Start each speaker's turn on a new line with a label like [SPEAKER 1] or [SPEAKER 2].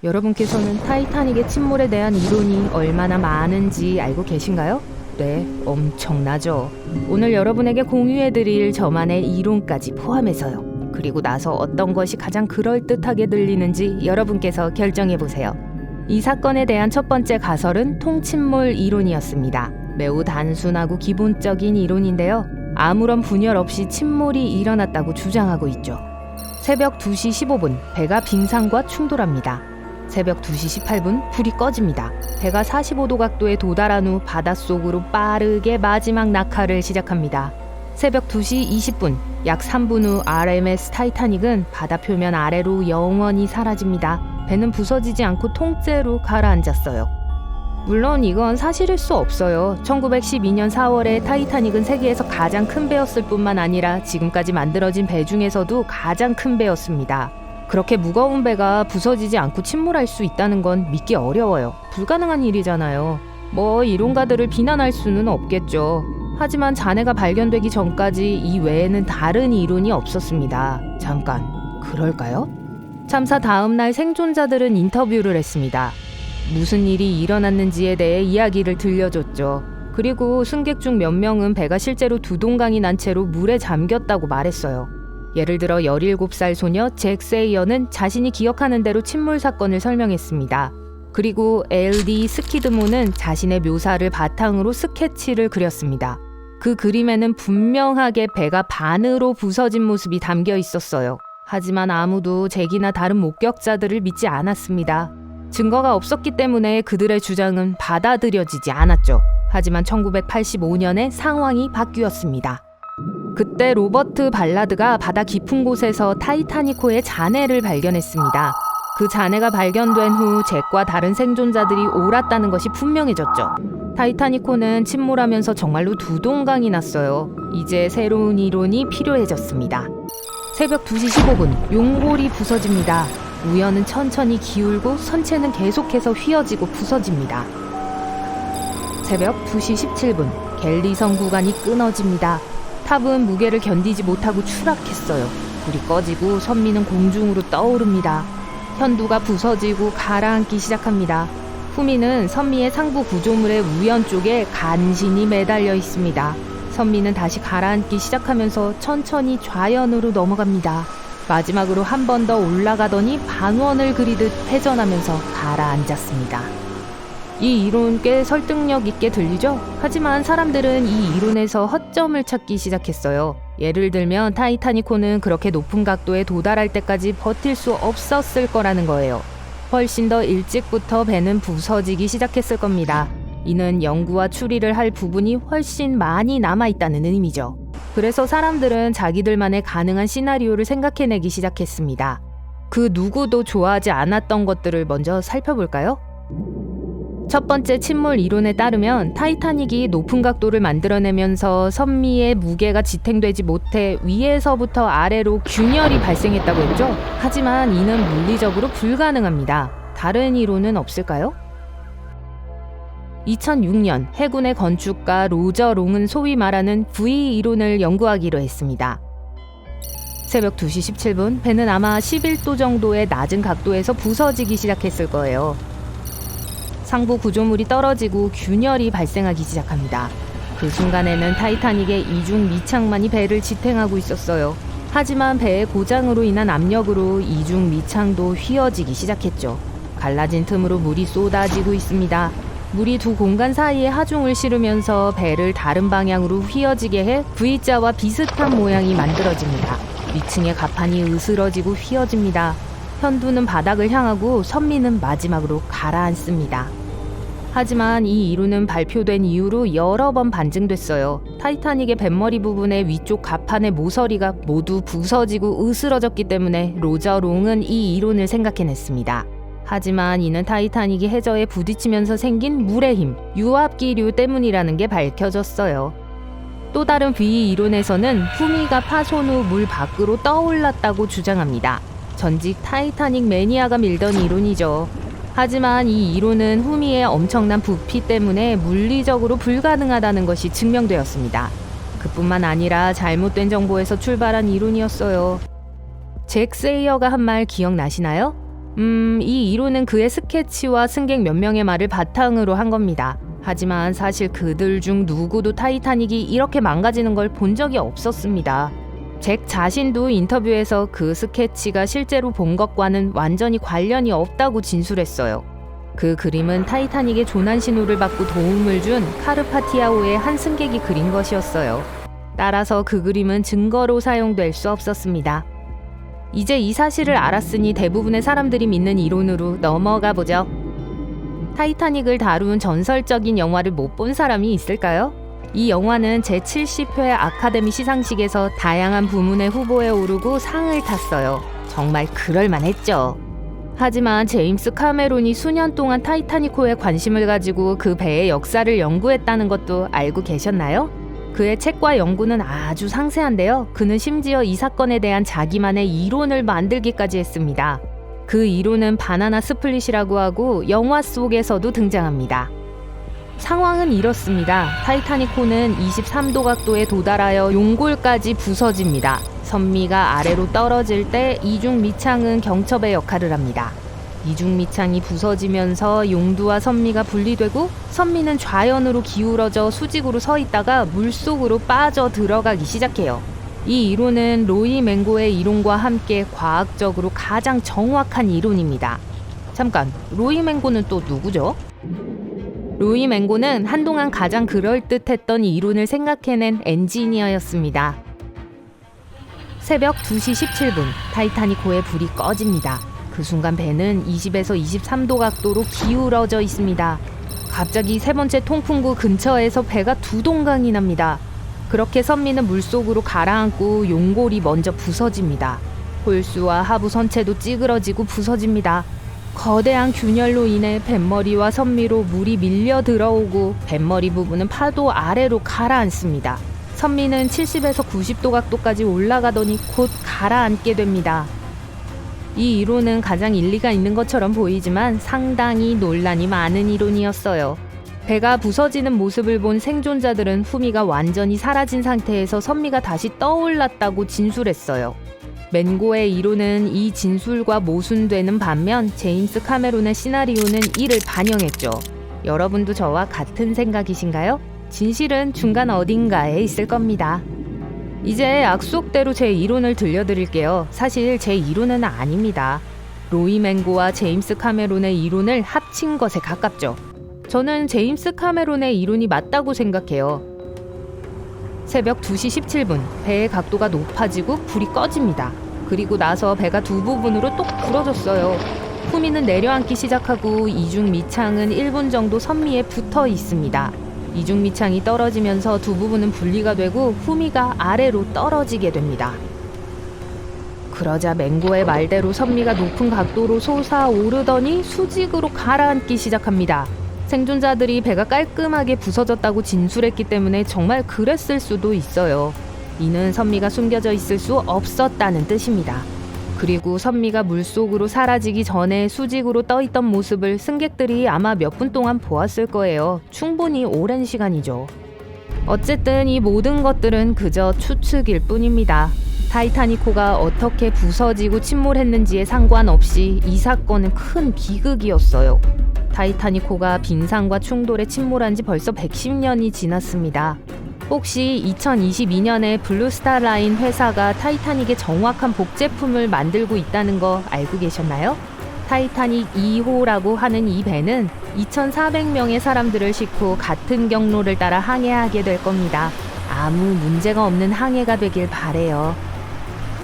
[SPEAKER 1] 여러분께서는 타이타닉의 침몰에 대한 이론이 얼마나 많은지 알고 계신가요? 네, 엄청나죠. 오늘 여러분에게 공유해드릴 저만의 이론까지 포함해서요. 그리고 나서 어떤 것이 가장 그럴듯하게 들리는지 여러분께서 결정해보세요. 이 사건에 대한 첫 번째 가설은 통침몰 이론이었습니다. 매우 단순하고 기본적인 이론인데요. 아무런 분열 없이 침몰이 일어났다고 주장하고 있죠. 새벽 2시 15분, 배가 빙산과 충돌합니다. 새벽 2시 18분, 불이 꺼집니다. 배가 45도 각도에 도달한 후 바닷속으로 빠르게 마지막 낙하를 시작합니다. 새벽 2시 20분, 약 3분 후 RMS 타이타닉은 바다 표면 아래로 영원히 사라집니다. 배는 부서지지 않고 통째로 가라앉았어요. 물론 이건 사실일 수 없어요. 1912년 4월에 타이타닉은 세계에서 가장 큰 배였을 뿐만 아니라 지금까지 만들어진 배 중에서도 가장 큰 배였습니다. 그렇게 무거운 배가 부서지지 않고 침몰할 수 있다는 건 믿기 어려워요. 불가능한 일이잖아요. 이론가들을 비난할 수는 없겠죠. 하지만 잔해가 발견되기 전까지 이 외에는 다른 이론이 없었습니다. 잠깐, 그럴까요? 참사 다음 날 생존자들은 인터뷰를 했습니다. 무슨 일이 일어났는지에 대해 이야기를 들려줬죠. 그리고 승객 중 몇 명은 배가 실제로 두동강이 난 채로 물에 잠겼다고 말했어요. 예를 들어 17살 소녀 잭 세이어는 자신이 기억하는 대로 침몰 사건을 설명했습니다. 그리고 LD 스키드모는 자신의 묘사를 바탕으로 스케치를 그렸습니다. 그 그림에는 분명하게 배가 반으로 부서진 모습이 담겨 있었어요. 하지만 아무도 잭이나 다른 목격자들을 믿지 않았습니다. 증거가 없었기 때문에 그들의 주장은 받아들여지지 않았죠. 하지만 1985년에 상황이 바뀌었습니다. 그때 로버트 발라드가 바다 깊은 곳에서 타이타닉호의 잔해를 발견했습니다. 그 잔해가 발견된 후 잭과 다른 생존자들이 옳았다는 것이 분명해졌죠. 타이타닉호는 침몰하면서 정말로 두동강이 났어요. 이제 새로운 이론이 필요해졌습니다. 새벽 2시 15분, 용골이 부서집니다. 우연은 천천히 기울고 선체는 계속해서 휘어지고 부서집니다. 새벽 2시 17분, 갤리선 구간이 끊어집니다. 탑은 무게를 견디지 못하고 추락했어요. 불이 꺼지고 선미는 공중으로 떠오릅니다. 현두가 부서지고 가라앉기 시작합니다. 후미는 선미의 상부 구조물의 우연 쪽에 간신히 매달려 있습니다. 선미는 다시 가라앉기 시작하면서 천천히 좌연으로 넘어갑니다. 마지막으로 한 번 더 올라가더니 반원을 그리듯 회전하면서 가라앉았습니다. 이 이론 꽤 설득력 있게 들리죠? 하지만 사람들은 이 이론에서 허점을 찾기 시작했어요. 예를 들면 타이타닉호는 그렇게 높은 각도에 도달할 때까지 버틸 수 없었을 거라는 거예요. 훨씬 더 일찍부터 배는 부서지기 시작했을 겁니다. 이는 연구와 추리를 할 부분이 훨씬 많이 남아있다는 의미죠. 그래서 사람들은 자기들만의 가능한 시나리오를 생각해내기 시작했습니다. 그 누구도 좋아하지 않았던 것들을 먼저 살펴볼까요? 첫 번째 침몰 이론에 따르면 타이타닉이 높은 각도를 만들어내면서 선미의 무게가 지탱되지 못해 위에서부터 아래로 균열이 발생했다고 했죠. 하지만 이는 물리적으로 불가능합니다. 다른 이론은 없을까요? 2006년 해군의 건축가 로저 롱은 소위 말하는 V 이론을 연구하기로 했습니다. 새벽 2시 17분, 배는 아마 11도 정도의 낮은 각도에서 부서지기 시작했을 거예요. 상부 구조물이 떨어지고 균열이 발생하기 시작합니다. 그 순간에는 타이타닉의 이중 미창만이 배를 지탱하고 있었어요. 하지만 배의 고장으로 인한 압력으로 이중 미창도 휘어지기 시작했죠. 갈라진 틈으로 물이 쏟아지고 있습니다. 물이 두 공간 사이에 하중을 실으면서 배를 다른 방향으로 휘어지게 해 V자와 비슷한 모양이 만들어집니다. 위층의 갑판이 으스러지고 휘어집니다. 현두는 바닥을 향하고 선미는 마지막으로 가라앉습니다. 하지만 이 이론은 발표된 이후로 여러 번 반증됐어요. 타이타닉의 뱃머리 부분의 위쪽 갑판의 모서리가 모두 부서지고 으스러졌기 때문에 로저 롱은 이 이론을 생각해냈습니다. 하지만 이는 타이타닉이 해저에 부딪히면서 생긴 물의 힘, 유압기류 때문이라는 게 밝혀졌어요. 또 다른 V 이론에서는 후미가 파손 후 물 밖으로 떠올랐다고 주장합니다. 전직 타이타닉 매니아가 밀던 이론이죠. 하지만 이 이론은 후미의 엄청난 부피 때문에 물리적으로 불가능하다는 것이 증명되었습니다. 그뿐만 아니라 잘못된 정보에서 출발한 이론이었어요. 잭 세이어가 한 말 기억나시나요? 이 이론은 그의 스케치와 승객 몇 명의 말을 바탕으로 한 겁니다. 하지만 사실 그들 중 누구도 타이타닉이 이렇게 망가지는 걸 본 적이 없었습니다. 잭 자신도 인터뷰에서 그 스케치가 실제로 본 것과는 완전히 관련이 없다고 진술했어요. 그 그림은 타이타닉의 조난 신호를 받고 도움을 준 카르파티아호의 한 승객이 그린 것이었어요. 따라서 그 그림은 증거로 사용될 수 없었습니다. 이제 이 사실을 알았으니 대부분의 사람들이 믿는 이론으로 넘어가 보죠. 타이타닉을 다룬 전설적인 영화를 못 본 사람이 있을까요? 이 영화는 제70회 아카데미 시상식에서 다양한 부문의 후보에 오르고 상을 탔어요. 정말 그럴만했죠. 하지만 제임스 카메론이 수년 동안 타이타닉호에 관심을 가지고 그 배의 역사를 연구했다는 것도 알고 계셨나요? 그의 책과 연구는 아주 상세한데요. 그는 심지어 이 사건에 대한 자기만의 이론을 만들기까지 했습니다. 그 이론은 바나나 스플릿이라고 하고 영화 속에서도 등장합니다. 상황은 이렇습니다. 타이타닉호는 23도 각도에 도달하여 용골까지 부서집니다. 선미가 아래로 떨어질 때 이중 미창은 경첩의 역할을 합니다. 이중 미창이 부서지면서 용두와 선미가 분리되고 선미는 좌연으로 기울어져 수직으로 서 있다가 물속으로 빠져 들어가기 시작해요. 이 이론은 로이 맹고의 이론과 함께 과학적으로 가장 정확한 이론입니다. 잠깐, 로이 맹고는 또 누구죠? 로이 맹고는 한동안 가장 그럴듯했던 이론을 생각해낸 엔지니어였습니다. 새벽 2시 17분, 타이타닉호의 불이 꺼집니다. 그 순간 배는 20에서 23도 각도로 기울어져 있습니다. 갑자기 세 번째 통풍구 근처에서 배가 두 동강이 납니다. 그렇게 선미는 물속으로 가라앉고 용골이 먼저 부서집니다. 홀수와 하부 선체도 찌그러지고 부서집니다. 거대한 균열로 인해 뱃머리와 선미로 물이 밀려 들어오고 뱃머리 부분은 파도 아래로 가라앉습니다. 선미는 70에서 90도 각도까지 올라가더니 곧 가라앉게 됩니다. 이 이론은 가장 일리가 있는 것처럼 보이지만 상당히 논란이 많은 이론이었어요. 배가 부서지는 모습을 본 생존자들은 후미가 완전히 사라진 상태에서 선미가 다시 떠올랐다고 진술했어요. 맹고의 이론은 이 진술과 모순되는 반면 제임스 카메론의 시나리오는 이를 반영했죠. 여러분도 저와 같은 생각이신가요? 진실은 중간 어딘가에 있을 겁니다. 이제 약속대로 제 이론을 들려드릴게요. 사실 제 이론은 아닙니다. 로이 맹고와 제임스 카메론의 이론을 합친 것에 가깝죠. 저는 제임스 카메론의 이론이 맞다고 생각해요. 새벽 2시 17분, 배의 각도가 높아지고 불이 꺼집니다. 그리고 나서 배가 두 부분으로 똑 부러졌어요. 후미는 내려앉기 시작하고 이중 미창은 1분 정도 선미에 붙어 있습니다. 이중 미창이 떨어지면서 두 부분은 분리가 되고 후미가 아래로 떨어지게 됩니다. 그러자 맹고의 말대로 선미가 높은 각도로 솟아오르더니 수직으로 가라앉기 시작합니다. 생존자들이 배가 깔끔하게 부서졌다고 진술했기 때문에 정말 그랬을 수도 있어요. 이는 선미가 숨겨져 있을 수 없었다는 뜻입니다. 그리고 선미가 물속으로 사라지기 전에 수직으로 떠있던 모습을 승객들이 아마 몇 분 동안 보았을 거예요. 충분히 오랜 시간이죠. 어쨌든 이 모든 것들은 그저 추측일 뿐입니다. 타이타닉호가 어떻게 부서지고 침몰했는지에 상관없이 이 사건은 큰 비극이었어요. 타이타닉호가 빙산과 충돌에 침몰한 지 벌써 110년이 지났습니다. 혹시 2022년에 블루스타 라인 회사가 타이타닉의 정확한 복제품을 만들고 있다는 거 알고 계셨나요? 타이타닉 2호라고 하는 이 배는 2,400명의 사람들을 싣고 같은 경로를 따라 항해하게 될 겁니다. 아무 문제가 없는 항해가 되길 바래요.